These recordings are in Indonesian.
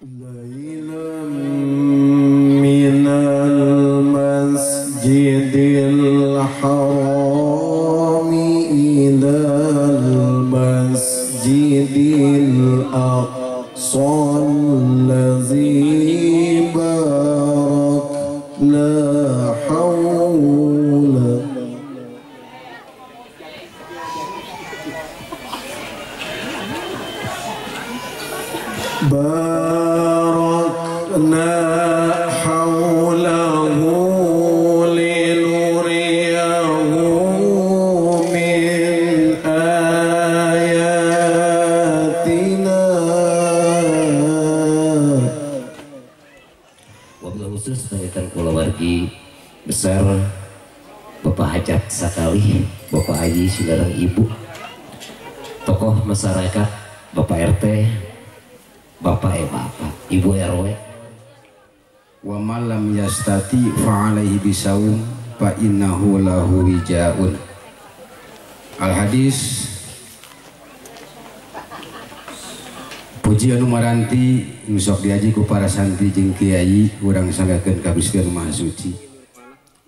ليلا من المسجد الحرام إلى المسجد الأقصى الذي باركنا حوله باركنا حوله لنريه من آياتنا. Wabil khusus pengitan kulawargi besar Bapak Hajat Sakali, Bapak Haji Saudara Ibu, tokoh masyarakat, Bapak RT, Bapak Bapak, Ibu RW. Wa malam yastati fa'alaihi bisawum fa innahu lahu wijaun. Al hadis. Puji anu maranti nusok diaji ku para santri jeung kiai urang sanggakeun kabiskeun Maha Suci.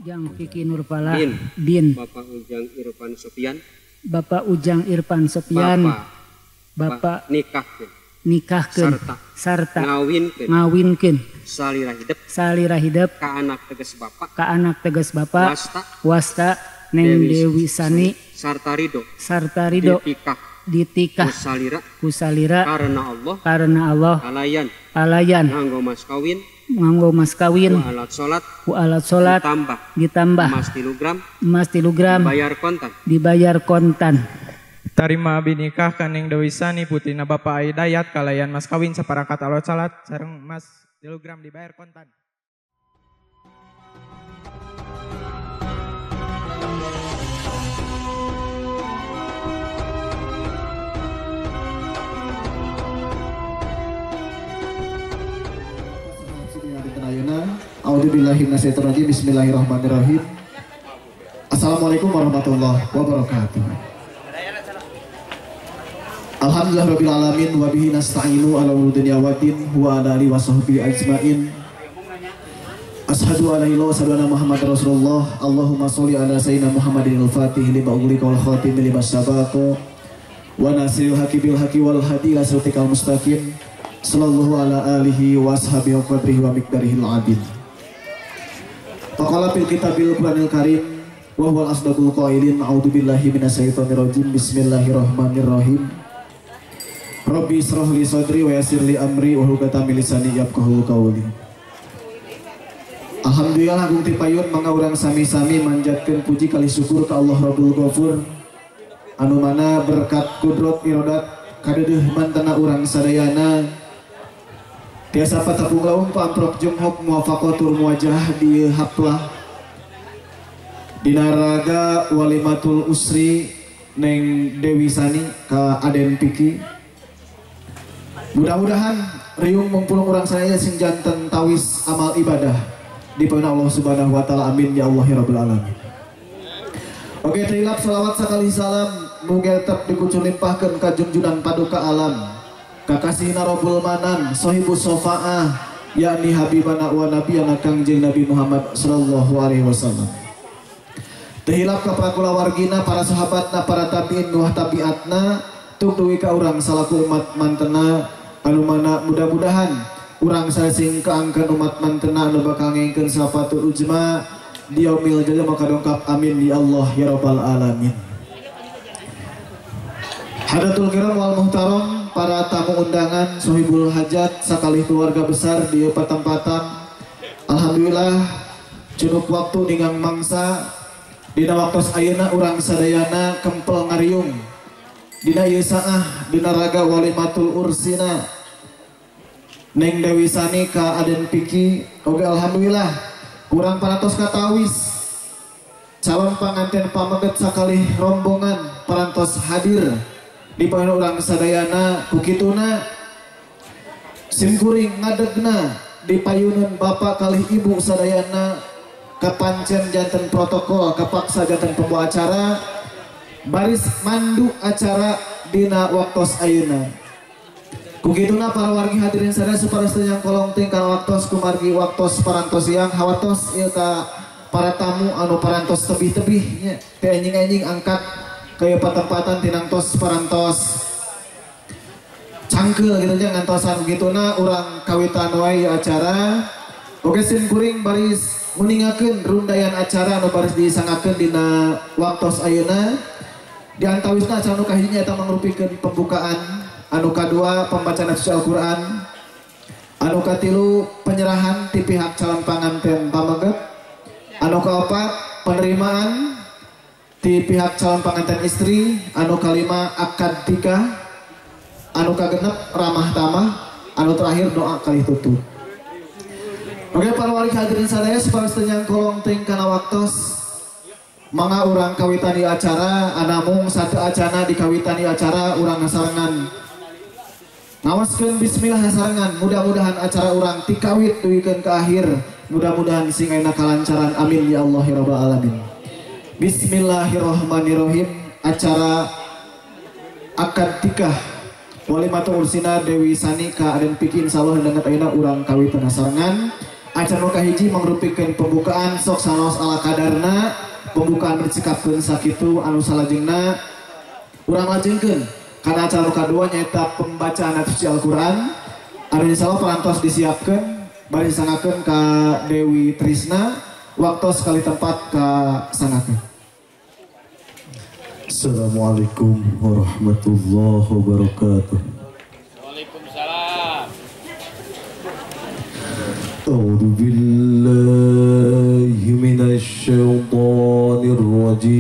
Jang Kiki Nurpala bin Bapak Ujang Irfan Sopian, Bapak Ujang Irfan Sopian, Bapak nikahkeun sarta ngawinkeun salira hidup ka anak tegas bapak wasta Neng Dewi Sani sarta ridho ditikah kusalira karena Allah alayan nganggo mas kawin ku alat salat ditambah emas 3 gram dibayar kontan. Tarima binikah kaneng Dewi Sani putrina Bapak Aidayat kalayan mas kawin saparakat alat salat sareng emas 3 gram dibayar kontan. Bismillahirrahmanirrahim. Assalamualaikum warahmatullahi wabarakatuh. Alhamdulillah rabbil alamin wa bihi nasta'inu ala umuri dunya waddin wa ala alihi washabbihi ajmain. Asyhadu an la ilaha illallah Muhammadar Rasulullah. Allahumma sholli ala sayyidina Muhammadin al-Fatih lima ughliqa wal khatim lima sabaqa wa nasiril haqqi bil haqqi wal hadi ila siratal mustaqim. Sallallahu ala alihi wa ashabihi wa qadrihi wa miqdarihil adil. Faqala fil kitabil Qur'anil Karim wa huwal asdaqul qailin a'udzu billahi minasyaitonir rajim. Bismillahirrahmanirrahim. Rabbi israh li sadri wa yassir li amri wa hlul 'uqdatam min lisani yafqahu qawli. Alhamdulillah agung ti payun mangga urang sami-sami manjatkeun puji kali syukur ka Allah Rabbul Ghafur anu mana berkat kudrat iradat kadeueuh mantena urang sadayana tiasa patapung laung pamprok jumhok muwafaqatul muwajah di haplah dina raga walimatul usri Neng Dewi Sani ka Aden Piki. Mudah-mudahan riung mumpulung urang sadaya sing janten tawis amal ibadah dipaeuna Allah Subhanahu wa taala. Amin ya Allah ya rabbal alamin. Oke, trilap salawat sakali salam muga tetep dikucur limpahkeun ka junjunan paduka alam kakasihna Rabbul Manan sahibus syafaah yakni habibana wa nabiyana Kangjeng Nabi Muhammad sallallahu alaihi wasallam. Tehilap ka para kulawargina, para sahabatna, para tabiin nuh tabiatna tung duwi ka urang salaku umat mantena anu mana mudah-mudahan urang sasing keangkeun umat mantena anu bakal ngengkeun safatul ujma di yaumil jannah maka dongkap amin ya Allah ya rabbal alamin. Hadatul kiram wal muhtaram, para tamu undangan sohibul hajat sakali keluarga besar di tempatan. Alhamdulillah cukup waktu ningang mangsa dina waktos ayeuna urang sadayana kempel ngariung dina ieu saah dina raga walimatul ursina Neng Dewi Sani ka Aden Piki. Oke, alhamdulillah urang parantos katawis calon pangantin pameget sakali rombongan parantos hadir di paeuna urang sadayana kukituna simkuring ngadegna di payunan bapak kali ibu sadayana kepancen janten protokol kepaksa janten pembawa acara baris mandu acara dina waktos ayeuna Kugituna para wargi hadirin sadaya saparasta yang kolong tingkang waktos kumargi waktos parantos yang hawatos ieu ka para tamu anu parantos tebih-tebih nya teh anjing-anjing angkat kaya patempatan tinangtos parantos cangkeul gitu nya ngantosan gituna urang kawitan wae acara. Oke sim kuring baris nguningakeun rundayan acara anu baris disangakeun dina waktos ayeuna. Di antawisna acara anu kahiji eta mangrupikeun pembukaan, anu kadua pembacaan suci Al-Qur'an, anu katilu penyerahan ti pihak calon panganten pamagep, anu kaopat penerimaan ti pihak calon panganten istri, anu kalima akad nikah, anu kagenep ramah tamah, anu terakhir doa kali tutup. Oke para wali hadirin sadaya saparasta yang kolong ting kana waktos mangga urang kawitani acara anamung satu acana dikawitani acara urang hasarengan ngawaskeun bismillah hasarengan mudah-mudahan acara urang tikawit duikeun ke akhir mudah-mudahan sing ayeuna kalancaran amin ya Allah ya rabbal alamin. Bismillahirrahmanirrahim. Acara akad nikah walimatul ursina Dewi Sani ka Aden Piki insyaallah hendak ayeuna urang kawitan hasarengan. Acara nu kahiji mangrupikeun pembukaan sok sanos ala kadarna. Pembukaan dicikapkeun sakitu anu salajengna urang lajengkeun kana acara kadua nyaeta pembacaan suci Al-Qur'an. Anu insyaallah parantos disiapkeun bari disangakeun ka Dewi Trisna waktu sekali tempat ka sanakeun. Assalamualaikum warahmatullahi wabarakatuh. Waalaikumsalam. A'udzu billahi minasy syaithanir rajim.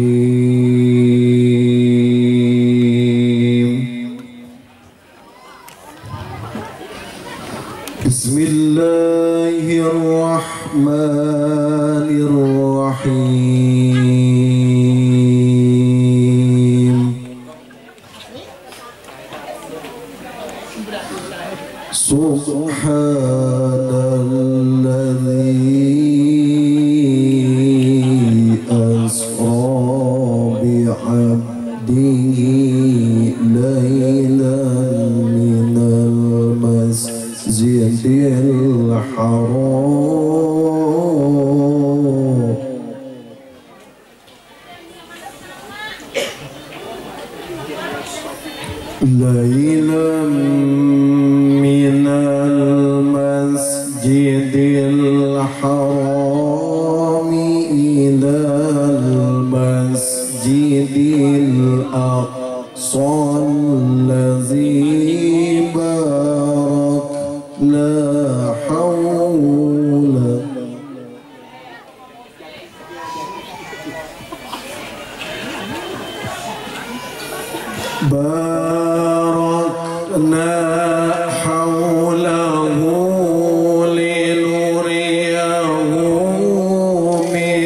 Bismillahirrahmanirrahim. Subhanalladzi asra bi'abdihi laylan minal masjidil haram laylan minal masjidil haram ilal masjidil aqsa allazi barakna hawla barakna hawlahu linuriyahu min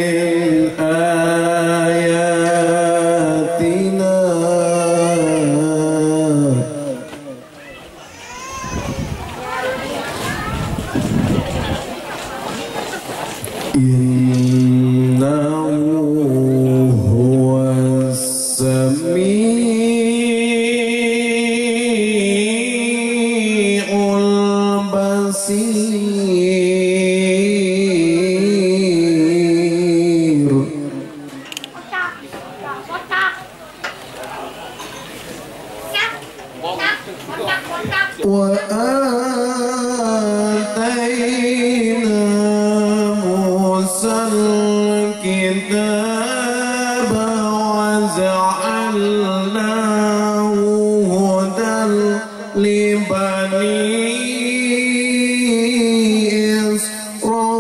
ayatina innahu huwas sami'ul basir. Wa atayna Musal kitaba wa ja'alnahu hudan li bani Israil.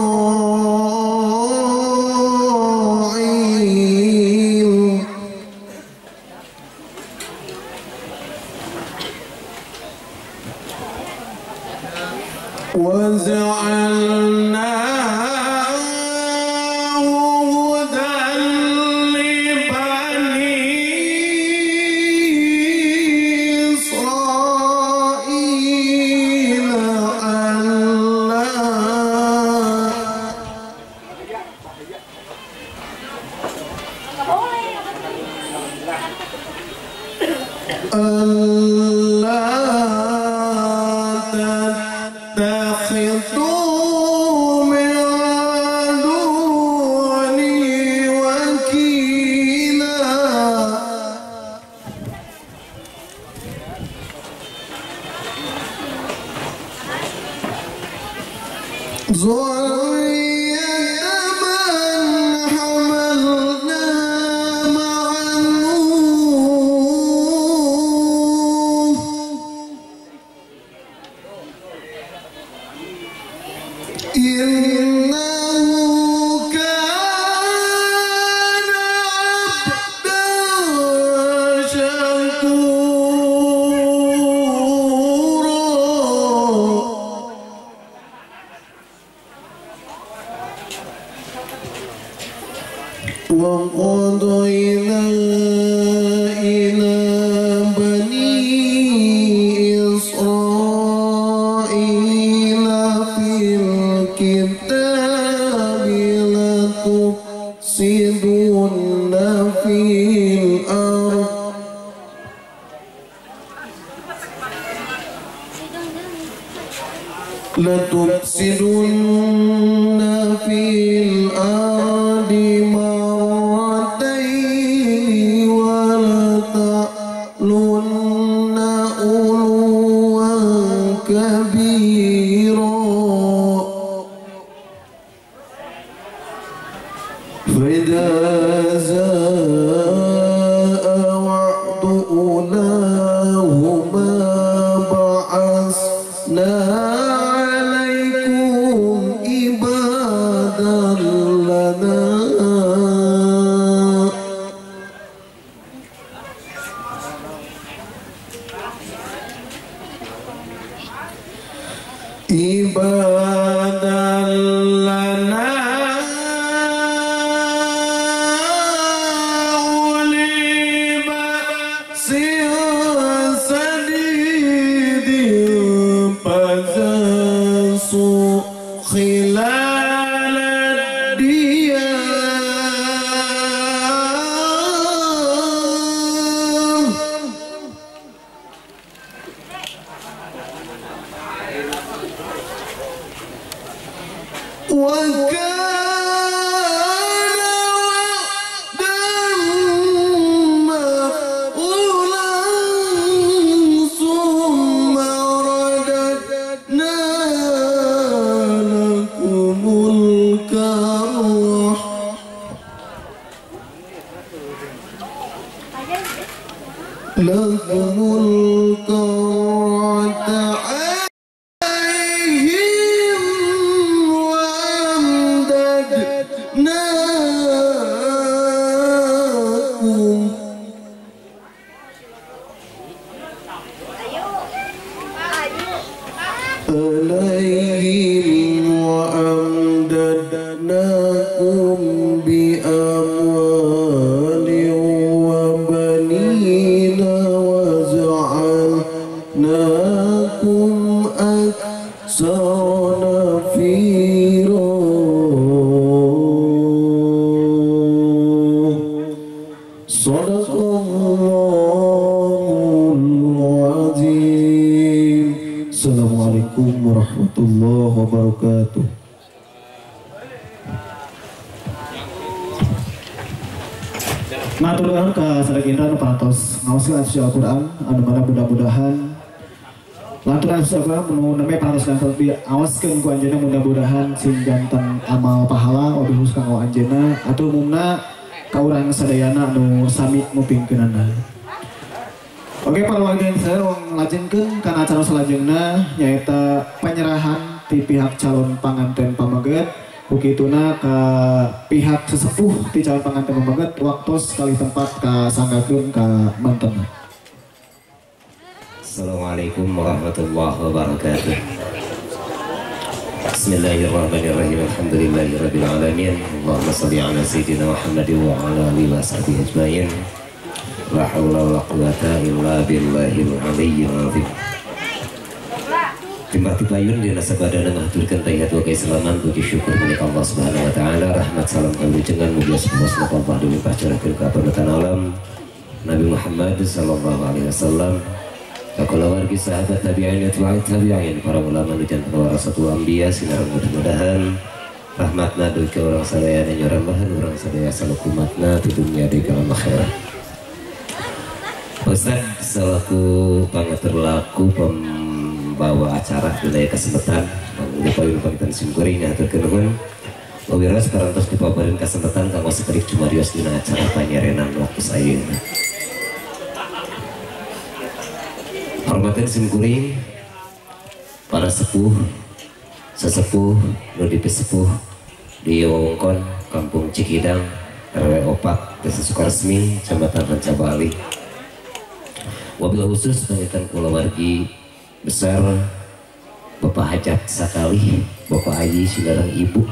وجعلناه هدى لبني إسرائيل ألا تتخذوا من دوني وكيلا وقضينا إلى بني إسرائيل في الكتاب لتفسدن في الأرض لتفسدن في الأرض مرتين ولتعلن علوا كبيرا فإذا جاء وعد أولاهما بعثنا عليكم عبادا لنا عبادا لنا أولي بأس شديد فجاسوا خلال الديار وكان وعدا مفعولا ثم رددنا لكم الكرة عليهم وأمددناكم بأموال وبنين وجعلناكم أكثر نفيرا صدق الله العظيم. Assalamualaikum warahmatullahi wabarakatuh. Matur ke sadayana nu parantos ngaoskeun asup Al-Qur'an anu mana mudah-mudahan lanturan sabar nu neme parantos lantur diaoskeun ku anjeunna mudah-mudahan sing janten amal pahala wabil hus kanggo anjeunna atuh umumna ka urang sadayana anu sami mupingkeunana. Oke para warga yang saya ngelajenkeun kana acara selanjutnya nyaeta penyerahan di pihak calon panganten pamaget ukituna ke pihak sesepuh di calon panganten pamaget waktu sekali tempat ke sanggakeun ke manten. Assalamualaikum warahmatullahi wabarakatuh. Bismillahirrahmanirrahim. Alhamdulillahirabbil alamin. Allahumma shalli ala sayyidina Muhammad wa ala alihi washabihi ajmain. La haula wala quwata illa billahil aliyyil azim. Timbati payun dina sabadana ngaturkeun tahiyat wa kaislaman puji syukur milik Allah Subhanahu wa taala, rahmat salam kalujengan mugia sallallahu alaihi wasallam pacarakeun ka panutan alam Nabi Muhammad sallallahu alaihi wasallam keluarga sahabat tabi'in tabi'in para ulama dan warasatul anbiya sinar mudah-mudahan rahmatna duka orang sadaya dan nyorambahan orang sadaya salukumatna di dunia di kalam akhirat. Ustaz selaku pangaturlaku pembawa acara wilayah kesempatan di payun panggitan simkuring aturkeun nuhun wawiras parantos dipabareun kesempatan kanggo sakedik cumarios dina acara panyarenan waktu sayeuna. Hormatan simkuring para sepuh sesepuh nu dipisepuh di wewengkon Kampung Cikidang RW 4 Desa Sukaresmi Kecamatan Rancabali. Wabil khusus pangitan kulawargi besar Bapak Hajat Sakali, Bapak Haji Sidarang Ibu,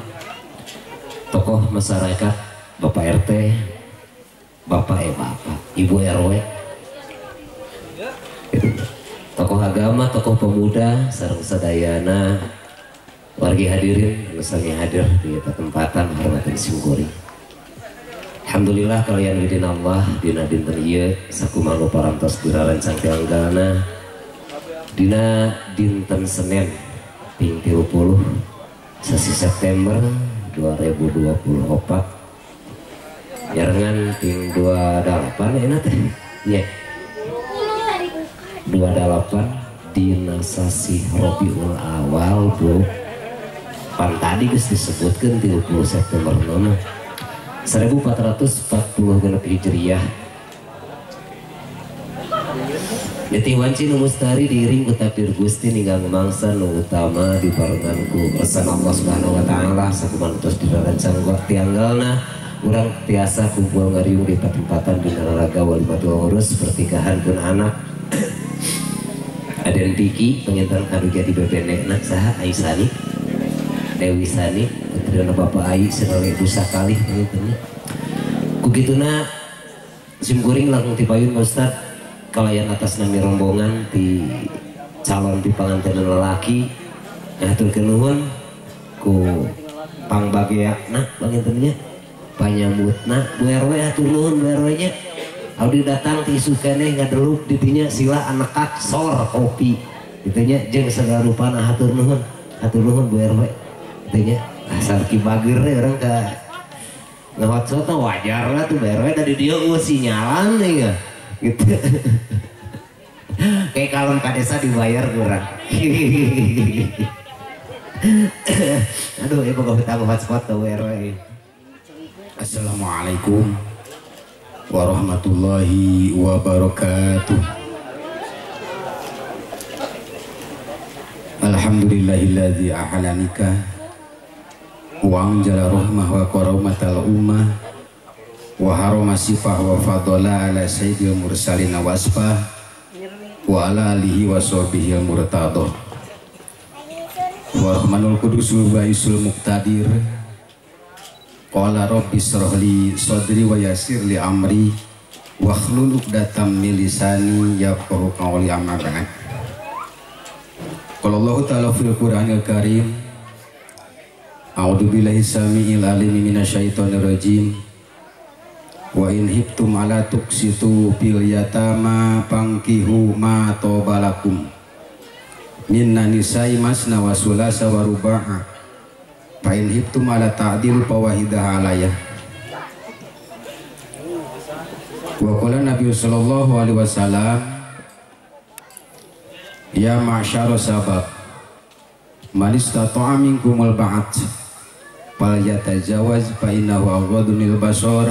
tokoh masyarakat, Bapak RT, Bapak Ibu RW, tokoh agama, tokoh pemuda, sareng sadayana, wargi hadirin, misalnya hadir di tempatan hormatan simkuring. Alhamdulillah kalian widin Allah dina dinten ieu sakumaha parantos dirarancang tianggalna dina dinten Senin ping 30 sasi September 2024 nyarengan ping 28 enak teh nya 28 dina sasi Rabiul Awal bro pan tadi geus disebutkeun 30 September nama 1440 genep Hijriyah. Yati wanci nu mustari diiring ku takdir Gusti ninggal mangsa nu utama dibarengan ku bersan Allah Subhanahu wa taala sakumantos dirarancang waktu tanggalna urang tiasa kumpul ngariung di tempatan di Nararaga walimatul urus pertikahan pun anak Aden Piki pengintan kanu jadi bebenekna saha Aisyani Dewi Sani putrina Bapak Ai senole busa kalih pengintannya kugituna simkuring langkung tipayun Ustaz kalayan atas nami rombongan di calon di panganten lelaki ngaturkeun nuhun ku pangbageyana pangintennya panyambutna Bu RW atur nuhun Bu RW nya abdi datang ti isu keneh ngadelup di dinya sila anak kak sor kopi kitu nya jeung sagala rupana hatur nuhun Bu RW kitu nya asal ki bageur urang ka ngawat wajar lah tuh Bu RW dari dia sinyalan nih ya gitu. Kayak kalem kadesa dibayar kurang. Aduh, ibu kau tahu hotspot tuh RW. Assalamualaikum warahmatullahi wabarakatuh. Alhamdulillahilladzi ahalanika wa anjala rahmah wa karamatal ummah wa harama sifah wa fadola ala sayyidil mursalin wasfah wa ala alihi wa sahbihi al-murtadah wa rahmanul qudus wa isul muqtadir qala rabbi shrahli sadri wa yassir li amri wa hlul 'uqdatam min lisani yafqahu qawli amma ba'd. Qala Allah ta'ala fil Qur'anil Karim a'udzu billahi samiil alim minasyaitonir rajim wa in hibtum ala tuqsitu bil yatama pankihu ma tobalakum minna nisa'i masna wa sulasa wa ruba'a fa in hibtum ala ta'dilu fawahidah alayah. Wa qala Nabi sallallahu alaihi wasallam ya ma'syara sabab man istata'a minkumul ba'at fal yatajawaz fa innahu aghaddu lil basar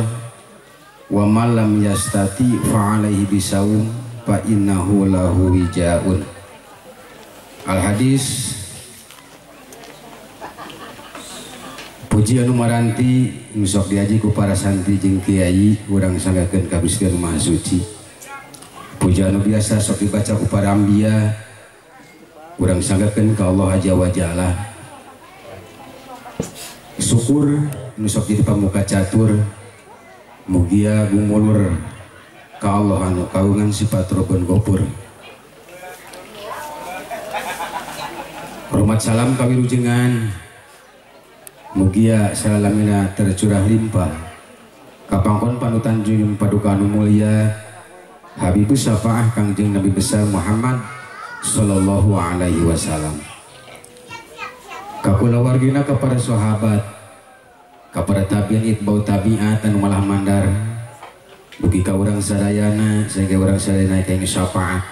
wa man lam yastati fa alaihi bisawm fa innahu lahu wijaun. Al hadis. Puji anu maranti nusok diaji ku para santri jeung kiai urang sanggakeun ka Gusti Maha Suci. Puji anu biasa sok dibaca ku para anbiya urang sanggakeun ka Allah Azza wa Jalla. Syukur nusok jadi pamuka catur mugia gumulur ka Allah anu kaungan sifat Rabbun Ghafur. Hormat salam kawilujengan mugia salamina tercurah limpah kapangkon panutan junjung paduka anu mulia Habibus syafaah Kangjeng Nabi besar Muhammad sallallahu alaihi wasallam. Kakulawargina kepada sahabat, kepada tabi'in itbau tabi'at anu malah mandar, mugi ka urang sadayana sehingga urang sadayana kenging syafaat,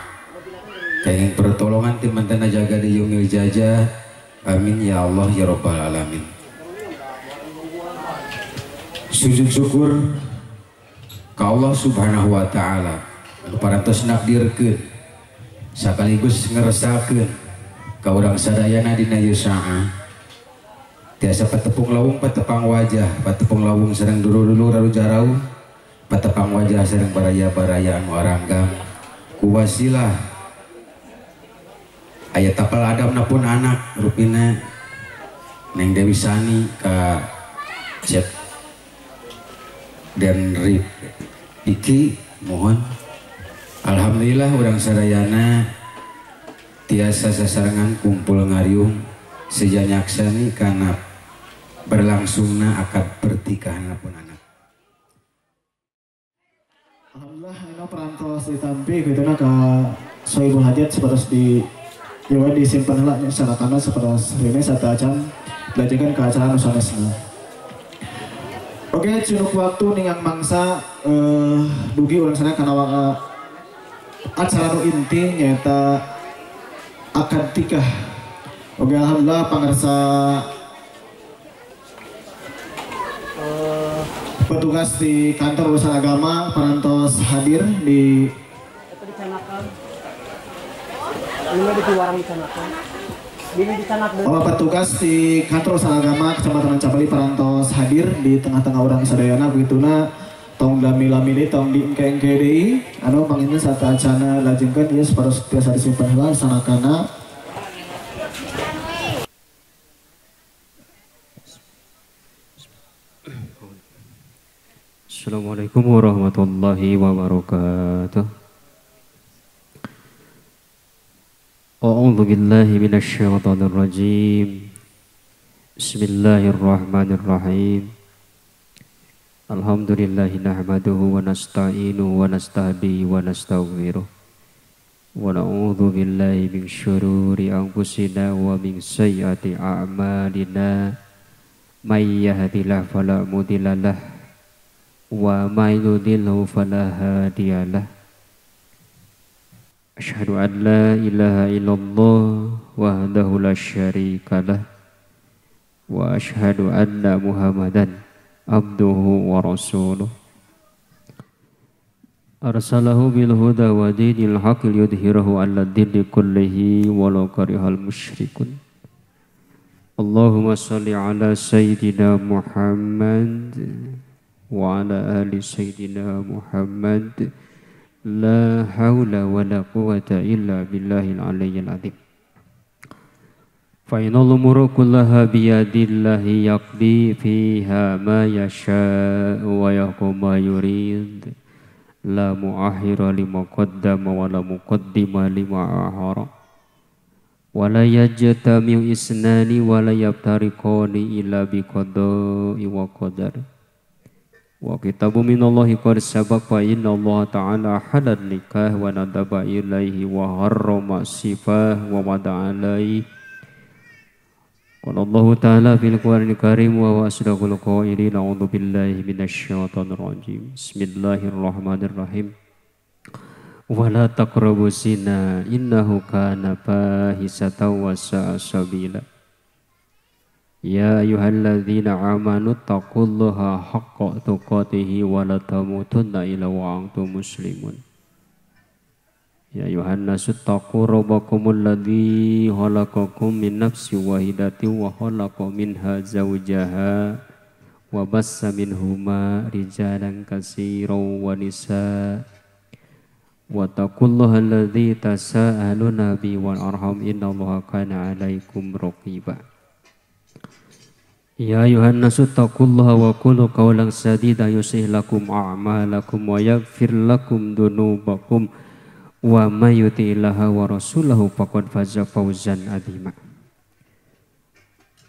kenging pertolongan ti mantena jaga di yaumil jajah. Amin ya Allah ya rabbal alamin. Sujud syukur ka Allah subhanahu wa ta'ala anu parantos nakdirkeun sakaligus ngerasakeun ka urang sadayana dina ieu saah tiasa patepung lawung patepang wajah, patepung lawung sareng dulu-dulu ralu jarau, patepang wajah sareng baraya-baraya anu aranggang ku wasilah aya tapal adamna pun anak rupina Neng Dewi Sani ka Cep dan Rip iki mohon alhamdulillah urang sadayana tiasa sasarangan kumpul ngariung sejanyaksani karena berlangsungna akad pertikahan pun anak. Alhamdulillah ini perantos ditampi gitu na ke Sohibul Hajat seperti di Jawa disimpan lah syaratana seperti ini satu acan belajarkan ke acara nusanesna. Oke, cunuk waktu ningang mangsa dugi orang sana karena acara nu inti nyata akad tikah. Oke, alhamdulillah pangarsa petugas di kantor urusan agama parantos hadir di petugas di kantor urusan agama Kecamatan Capali parantos hadir di tengah-tengah orang sadayana begituna tong lami-lami deui tong diengke-engke deui anu panginten satu acana lajengkeun ieu sapados tiasa disimpen heula sanakana. Assalamualaikum warahmatullahi wabarakatuh. A'udzu billahi minasy syaithanir rajim. Bismillahirrahmanirrahim. Alhamdulillahi nahmaduhu wa nasta'inuhu wa nastahdihi wa nastaghfiruh. Wa na'udzu billahi min syururi anfusina wa min sayyiati a'malina. May yahdihillahu fala mudilla lahu wa may yudlilhu fala hadiyalah. Asyhadu an la ilaha illallah wahdahu la syarikalah wa asyhadu anna Muhammadan abduhu wa rasuluh. Arsalahu bil huda wa dinil haqq liyudhhirahu 'ala ad-dini kullihi walau karihal musyrikun. Allahumma shalli ala sayyidina Muhammad wa ala ali sayyidina Muhammad. La haula wa la quwata illa billahil aliyyil azim. Fa innal umura kullaha biyadillahi yaqdi fiha ma yasha'u wa yahkum ma yurid. La mu'akhira lima qaddama wa la muqaddima lima ahara. Wa la yajtami'u isnani wa la yaftariqani illa biqada'i wa qadar. Wa kitabu minallahi qad sabaq fa inna Allah ta'ala halal nikah wa nadaba ilaihi wa harrama sifah wa wada alaihi. Qala Allah ta'ala fil Qur'anil Karim wa asdaqul qailin a'udzu billahi minasy syaithanir rajim. Bismillahirrahmanirrahim. Wa la taqrabu zina innahu kana fahisatan wa sa'a sabila. Ya ayyuhalladzina amanu taqullaha haqqa tuqatih wa la tamutunna illa wa antum muslimun. Ya ayyuhan nasu taqu rabbakumul ladzi khalaqakum min nafsin wahidatin wa khalaqa minha zawjaha wa bassa minhuma rijalan katsiran wa nisaa. Wa taqullaha alladzi tasaaluna bihi wal arham innallaha kana 'alaikum raqiba. Ya ayuhan nasu taqullaha wa qulu qawlan sadida yuslih lakum a'malakum wa yaghfir lakum dunubakum wa may yuti'illaha wa rasulahu faqad faza fawzan 'azima.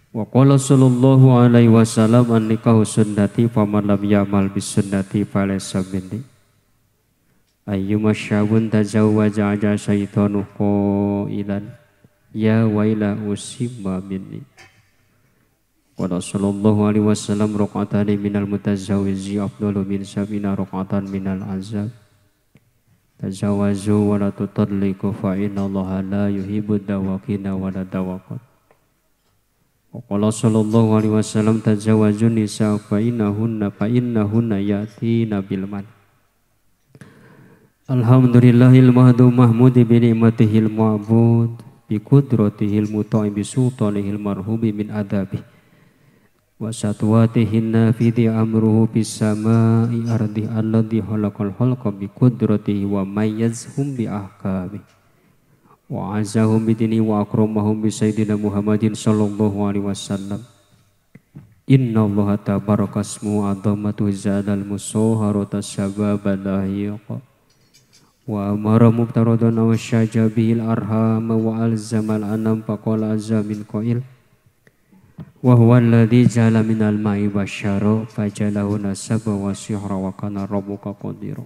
Wa qala sallallahu alaihi wasallam an-nikahu sunnati faman lam ya'mal bis sunnati falaysa minni. ayyuma syabun tazawwaja aja syaitanu qailan ya waila usibba minni. Qala sallallahu alaihi wasallam raq'atani minal mutazawwizi afdalu min sab'ina raq'atan minal azab. Tazawazu wa la tutalliqu fa inna Allaha la yuhibbud dawaqina wa la dawaqat. Qala sallallahu alaihi wasallam tazawwajun nisa fa innahunna yatina bil man. Alhamdulillahil mahdu mahmudi bi ni'matihil ma'bud bi qudratihil muta'i bi sultanihil marhubi min adabi wa satwatihin nafidi amruhu bis sama'i ardi alladhi khalaqal khalqa bi qudratihi wa mayyazhum bi ahkami wa azahum bidini wa akramahum bi sayyidina Muhammadin sallallahu alaihi wasallam. Inna allaha tabarakasmu adamatu zadal musoharata sababalahiqa wa amara mubtaradan wa syajabil arham wa alzamal anam faqala azamin qail wa huwa alladhi jala minal ma'i basyara fajalahu nasaba wa sihra wa kana rabbuka qadira.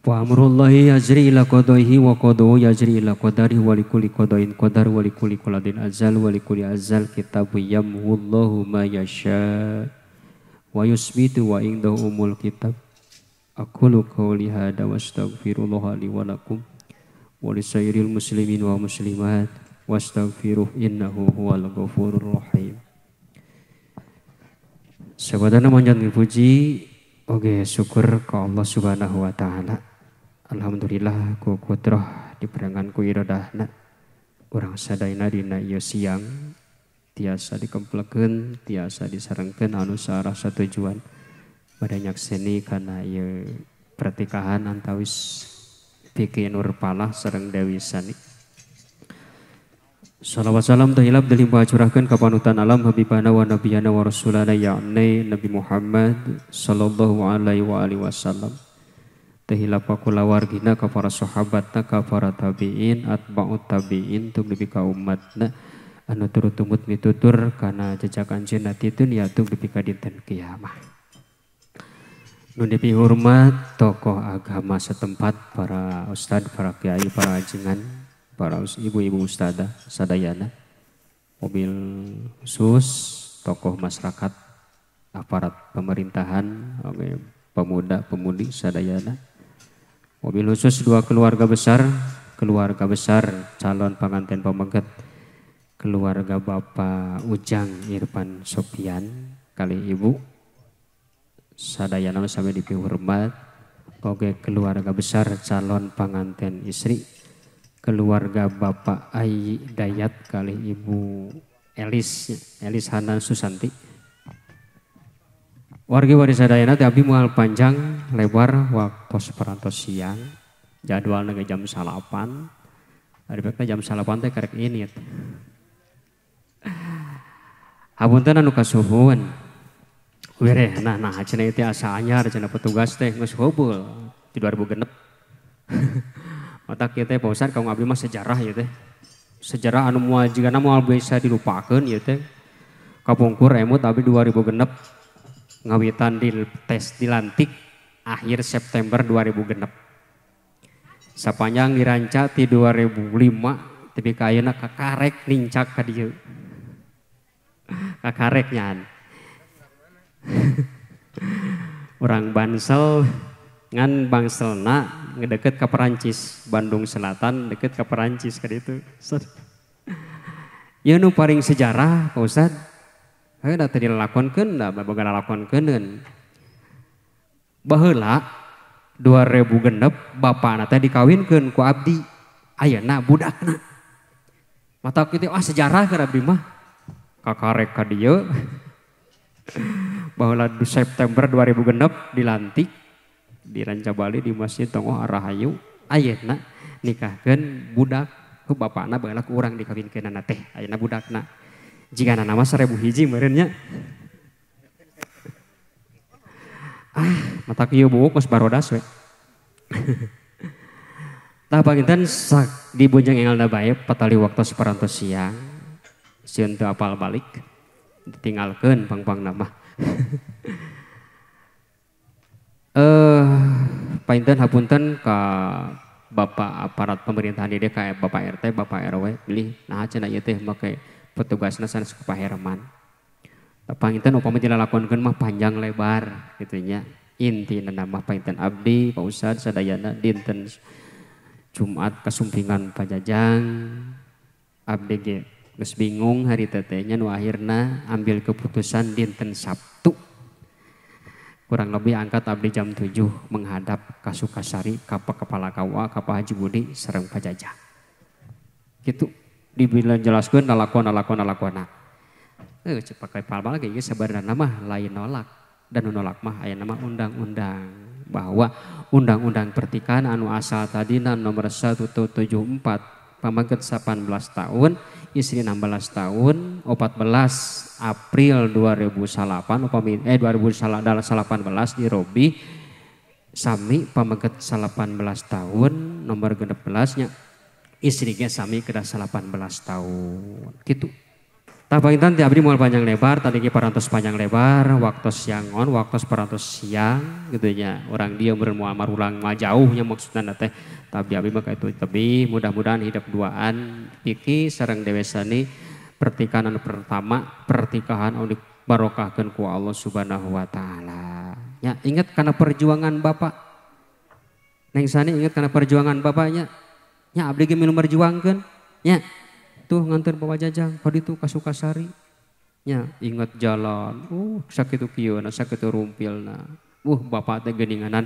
Wa amrullahi yajri ila qadaihi wa qadahu yajri ila qadari wa likulli qadain qadar wa likulli qaladin azal wa likulli azal kitabu yamhullahu ma yasha wa yusbitu wa indahu umul kitab. Aqulu qawli hada wa astaghfirullah li wa lakum wa lisairil muslimin wa muslimat wastaghfiruh innahu huwal ghafurur rahim. Sabadana manjang puji oke syukur ke Allah Subhanahu wa taala. Alhamdulillah ku kudrah diperangan ku iradahna urang sadayana dina ieu siang tiasa dikemplekeun tiasa disarengkeun anu sareng satujuan pada nyakseni kana ieu pertikahan antawis Piki Nur Palah sareng Dewi Sani. Salawat salam tahilap dilimpah curahkeun ka panutan alam habibana wa nabiyana wa rasulana yakni Nabi Muhammad sallallahu alaihi wa alihi wasallam. Tahilap kula wargina ka para sahabatna ka para tabiin atba'ut tabiin tug nepi ka umatna anu turut tumut mitutur kana jejak anjeunna titun yaitu nepi ka dinten kiamah. Nu nepi hormat tokoh agama setempat, para ustad, para kiai, para ajengan, para ibu-ibu ustadzah sadayana, mobil khusus tokoh masyarakat, aparat pemerintahan, pemuda pemudi sadayana, mobil khusus dua keluarga besar calon pengantin pemegat, keluarga Bapak Ujang Irfan Sopyan kali ibu sadayana sampai dipihormat, oke keluarga besar calon pengantin istri, keluarga Bapak Ai Dayat kali Ibu Elis Hanan Susanti. Wargi waris sadayana teh abdi moal panjang lebar waktu seperantos siang. Jadwalna ge jam 8. Ari bekna jam 8 teh karek ini. Hapunten anu kasuhun. Were nah cenah teh asa anyar cenah petugas teh geus heubeul di 2006. Mata kieu teh Pak Ustad kaum abdi mah sejarah ieu teh. Sejarah anu moal jigana moal bisa dilupakeun ieu teh. Kapungkur emut abdi 2006 ngawitan di tes dilantik akhir September 2006. Sapanjang diranca ti 2005 tapi kayeuna kakarek nincak ka dieu. Kakarek nyan. Orang Bansel ngan bangselna ngedeket ke Perancis, Bandung Selatan deket ke Perancis ka ditu. Ieu nu paring sejarah Pak Ustad. Hayu da teu dilakonkeun da boga lakonkeun. Baheula 2006 bapana teh dikawinkeun ku abdi. Ayeuna budakna. Mata kitu sejarah keur abdi mah. Kakarek ka dieu. Baheula September 2006 dilantik di Ranca Bali di Masjid Tongoh Rahayu. Ayeuna nikahkeun budak ku bapana baheula ku urang dikawinkeunana teh. Ayeuna budakna jigana nama 1000 hiji meureun nya. Mata kieu buuk geus barodas we. Tah panginten sak di Bojang Engalna bae patali waktu saparantos siang. Sieun teu apal balik. Ditinggalkeun pang-pang nama. Painten hapunten ka Bapak aparat pemerintahan di DKI, Bapak RT, Bapak RW, pilih nah cenah ieu teh make petugasna sanes Pak Herman. Panginten upami dilalakonkeun mah panjang lebar gitu nya. Intina mah painten abdi Pak Ustad sadayana dinten Jumat kasumpingan Pajajang. Abdi ge geus bingung hari tetenya nu akhirna ambil keputusan dinten Sabtu. Kurang lebih angkat abdi jam 7 menghadap ka Sukasari, ka Kepala KUA, ka Pak Haji Budi sareng Pajajang. Gitu dibilang jelaskeun nalakona. Cek pakai palma lagi sebenarnya mah lain nolak dan nolak mah aya nama undang-undang bahwa undang-undang pertikahan anu asal tadina nomor 174 pamaget 18 tahun istri 16 tahun 14 April 2008 upami 2018 di Robi sami pamaget 18 tahun nomor 16 nya istrinya sami kedah 18 tahun gitu. Tapaintan tiap abdi moal panjang lebar, tadi ki parantos panjang lebar, waktu siangon, waktu parantos siang, gitu nya. Orang dia bermual marulang mah jauhnya maksudnya teh. Tapi abdi mah itu tapi mudah-mudahan hidup duaan piki sareng dewesani pertikahan pertama, pertikahan anu dibarokahkeun ku Allah Subhanahu wa taala. Ya, ingat karena perjuangan Bapak. Neng Sani ingat karena perjuangan Bapaknya. Ya abdi ge milu berjuangkeun. Ya. Tuh nganter Bapak Jajang pada itu ka Sukasari nya ingat jalan sakitu kieu sakitu rumpilna bapak teh geuninganan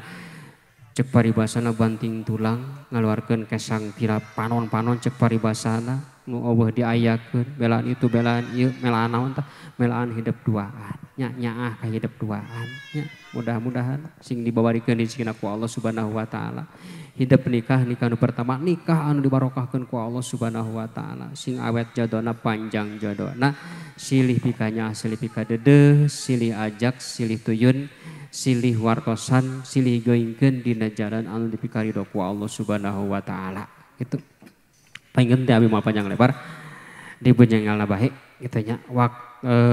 cek paribasana banting tulang ngaluarkeun kesang tira panon-panon cek paribasana nu eueuh diayakeun belaan itu belaan ieu melaan naon tah melaan hidup duaan nya ka hidup duaan nya mudah-mudahan sing dibawarikeun rezekina ku Allah Subhanahu wa taala. Hidup nikah nu pertama nikah anu dibarokahkeun ku Allah Subhanahu wa taala. Sing awet jadona panjang jadona silih pikanya silih pika dedeh, silih ajak, silih tuyun, silih wartosan, silih goingkeun dina jalan anu dipikaridho ku Allah Subhanahu wa taala. Itu panggeuh teh abi moal panjang lebar dibeunjangalna bae kitu nya.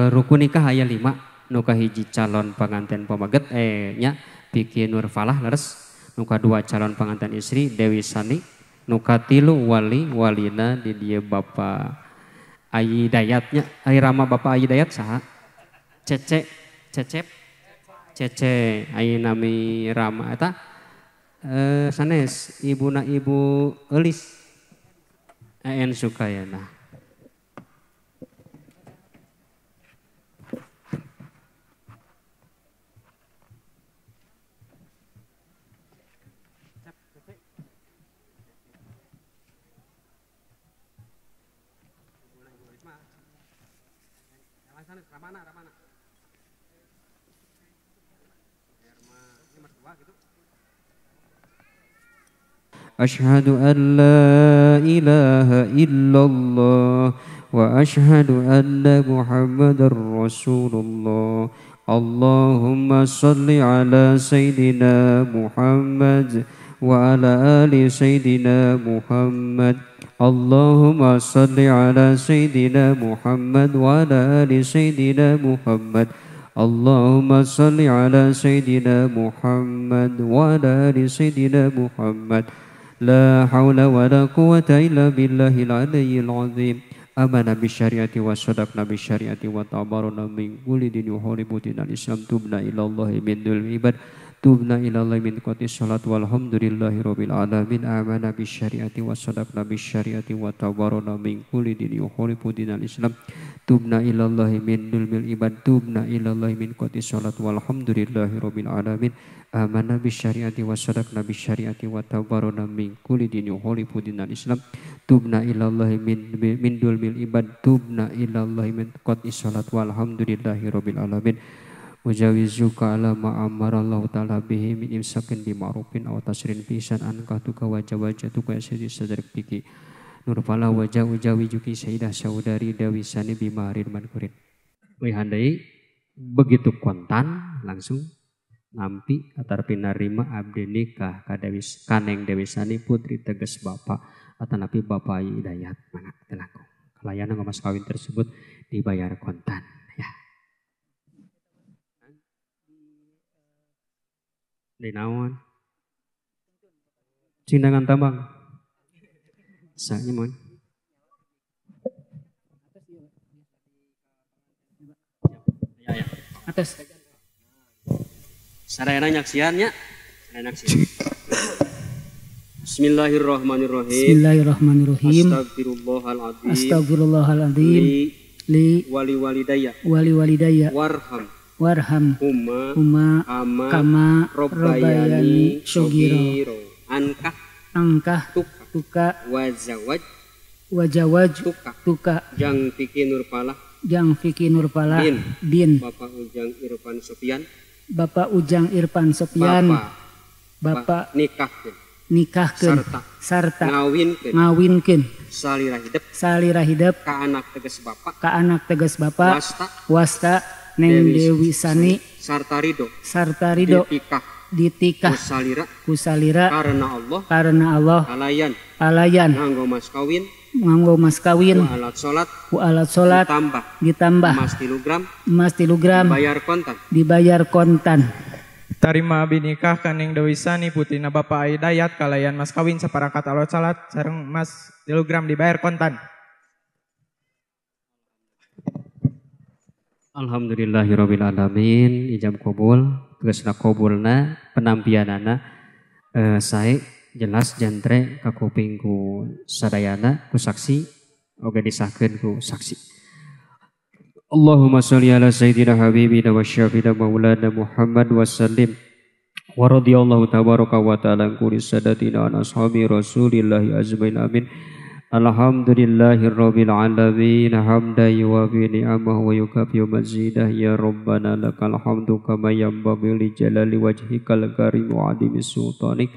Rukun nikah aya 5 nu kahiji calon panganten pamaget nya Piki Nur Falah leres. Nuka 2 calon pengantin istri Dewi Sani, nuka 3 walina di dia Bapak Ayi Dayatnya, Ayi Rama Bapak Ayi Dayat saha? Cece Ayi nami Rama eta sanes ibuna Ibu Elis En Sukayana. Asyhadu an la ilaha illallah wa asyhadu anna Muhammadar Rasulullah. Allahumma salli ala Sayyidina Muhammad wa ala ali Sayyidina Muhammad. Allahumma salli ala Sayyidina Muhammad wa ala ali Sayyidina Muhammad. Allahumma salli ala Sayyidina Muhammad wa ala ali Sayyidina Muhammad. La hawla wa la quwata illa billahil aliyyil azim. Amana bisyariati wa sadaqna bisyariati wa tabarana min kulli din yuharibu dinal Islam tubna ilallahi min dul ibad tubna ilallahi min qati salat walhamdulillahi rabbil alamin. Amana bisyariati wa sadaqna bisyariati wa tabarana min kulli din yuharibu dinal Islam tubna ilallahi min dul ibad tubna ilallahi min qati salat walhamdulillahi rabbil alamin. Amana bisyariati wa sadaqna bisyariati wa tabarana min kulli din yuharibu dinal Islam tubna ilallahi min dulmil ibad tubna ilallahi min qati salat walhamdulillahi rabbil alamin. Wajawizuka ala ma amara Allah ta'ala bihi min imsakin bima'rufin aw tasrin bisan ankatuka wajah-wajatuka yasidi sadrik biki nurfala wajah ujawijuki sayyidah saudari Dewi Sani bimarin mankurin. Wihandai begitu kontan langsung nampi atar pinarima abdi nikah kaneng Dewi Sani putri teges bapak atanapi Bapak Ayi Dayat mana telaku kelayanan mas kawin tersebut dibayar kontan ya. Di naon Cindangan tambang. Saknya mon. Ya. Atas. Sarayana nyaksiannya. Sarayana nyaksian. Bismillahirrahmanirrahim. Bismillahirrahmanirrahim. Astagfirullahaladzim. Astagfirullahaladzim. Li wali walidayya. Warham. Huma. Kama. Robbayani. Shogiro. Angkah. Tuka. Wajawaj. Tuka. Jang Fiki Nurpala. Bin. Bapak Ujang Irfan Sopyan. Bapak nikahkeun sarta ngawinkeun salira hidep ka anak tegas bapak wasta neng Dewi Sani sarta ridho ditikah kusalira karena Allah alayan nganggo mas kawin ku alat solat ditambah emas 3 gram dibayar kontan. Tarima abi nikah kaneng Dewi Sani putina Bapak Aidayat kalayan mas kawin separakat alot salat sareng emas 3 gram dibayar kontan. Alhamdulillahirabbil alamin, ijab qabul, tegasna qabulna penampianana sae jelas jantre ka kuping ku sadayana ku saksi oge disahkeun ku saksi. Allahumma sholli ala sayyidina habibina wa syafiina maulana Muhammad wa sallim wa radhiyallahu tabaraka wa ta'ala an kulli sadatina wa ashabi rasulillahi ajmain amin. Alhamdulillahirabbil alamin hamdan yuwafi ni'amahu wa yukafi mazidah ya rabbana lakal hamdu kama yanbaghi li jalali wajhikal karim wa adimi sultanik.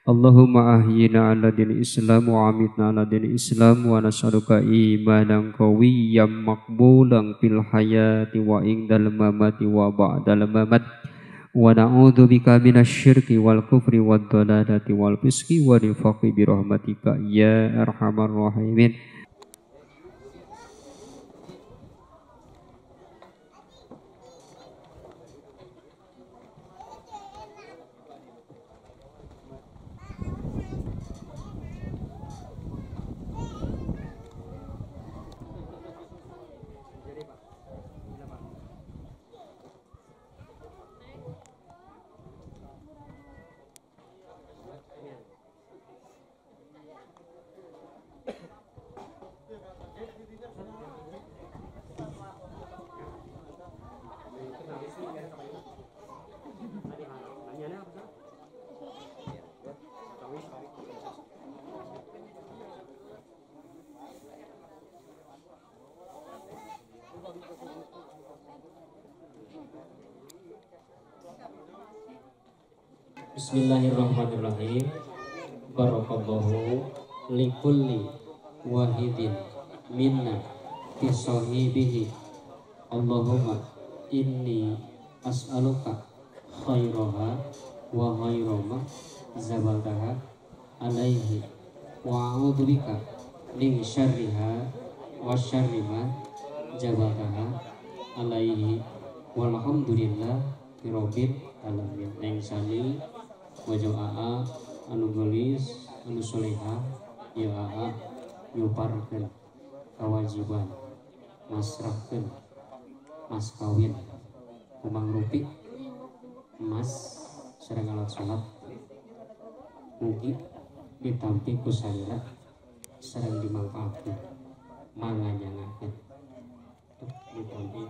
Allahumma ahyina ala dini Islam wa amitna ala dini Islam wa nas'aluka imanan qawiyyan maqbulan fil hayati wa indal mamati wa ba'dal mamat wa na'udzu bika minasyirki wal kufri wad dhalalati wal fisqi wa nifaqi bi rahmatika ya arhamar rahimin. Bismillahirrahmanirrahim. Barakallahu likulli wahidin minna fi sahibihi. Allahumma inni as'aluka khairaha wa khairama zabataha alaihi wa a'udzubika min syarriha wa syarri ma jabataha alaihi walhamdulillah rabbil alamin. Neng sani wajah aa anu gelis anu soleha ya aa yuparkeun kewajiban masrahkeun mas kawin kumang rupi emas sareng alat salat mugi ditampi ku salira sareng dimangpaatkeun manganyangakeun ditampi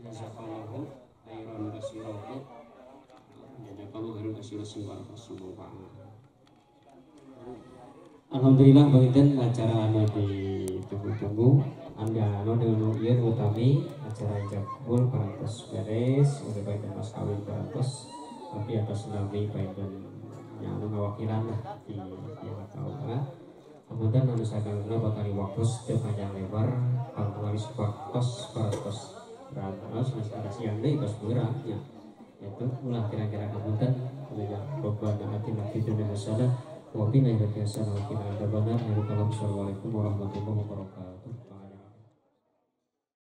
jazakallahu khairan katsiran Alhamdulillah bagian acara anu ditunggu-tunggu anda anu dengan ujian utami acara jabul parantos beres udah baik dan mas kawin parantos tapi atas nabi baik dan yang anu ngawakilan lah di yang tahu lah kemudian anu sadang bakal waktu setiap panjang lebar kalau habis waktos parantos parantos masih ada siang deh pas berangnya itu ulah kira-kira kemudian ya Rabbana atina fid dunya hasanah wa qina adzabannar. Assalamualaikum warahmatullahi wabarakatuh.